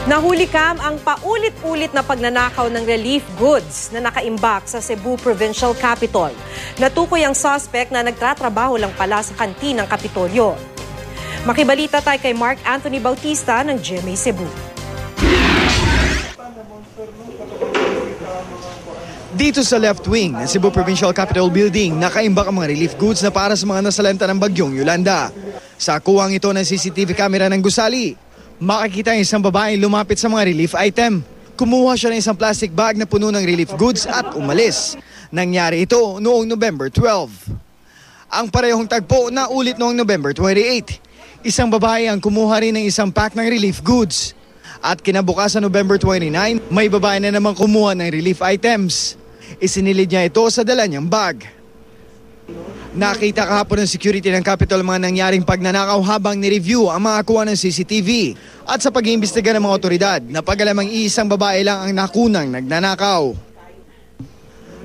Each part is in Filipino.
Nahuli kam ang paulit-ulit na pagnanakaw ng relief goods na nakaimbak sa Cebu Provincial Capital. Natukoy ang suspect na nagtatrabaho lang pala sa kantin ng Kapitolyo. Makibalita tayo kay Mark Anthony Bautista ng GMA Cebu. Dito sa left wing ng Cebu Provincial Capitol Building, nakaimbak ang mga relief goods na para sa mga nasalanta ng bagyong Yolanda. Sa kuwang ito ng CCTV camera ng gusali, makikita ang isang babaeng lumapit sa mga relief item. Kumuha siya ng isang plastic bag na puno ng relief goods at umalis. Nangyari ito noong November 12. Ang parehong tagpo na ulit noong November 28. Isang babae ang kumuha rin ng isang pack ng relief goods. At kinabukasan November 29, may babae na naman kumuha ng relief items. Isinilid niya ito sa dala niyang bag. Nakita kahapon ng security ng Capitol mga nangyaring pagnanakaw habang ni-review ang mga kuha ng CCTV. At sa pag-iimbestiga ng mga otoridad, napagalamang iisang babae lang ang nakunang nagnanakaw.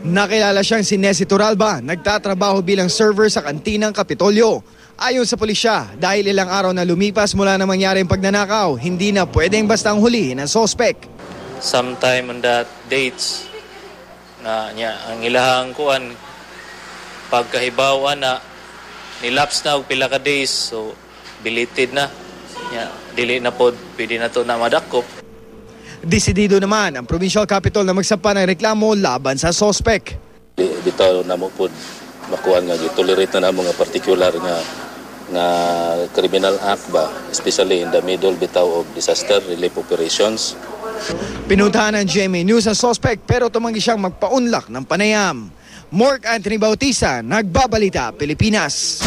Nakilala siyang si Nessie Toralba, nagtatrabaho bilang server sa kantinang Kapitolyo. Ayon sa pulisya, dahil ilang araw na lumipas mula na mangyaring pagnanakaw, hindi na pwedeng bastang hulihin ang sospek. Sometime on that dates na ang ilahang kuan pagkahibawan na nilaps na og pila ka days, so belated na dili na pod pwede na to na madakop. Desidido naman ang Provincial Capital na magsampa ng reklamo laban sa sospek. Bitaw na mo pod makuha nga gitolerate na mga particular nga criminal act ba, especially in the middle bitaw of disaster relief operations. Pinuntahan ng GMA News ang sospek pero tumanggi siyang magpaunlak ng panayam. Mark Anthony Bautista, Nagbabalita, Pilipinas.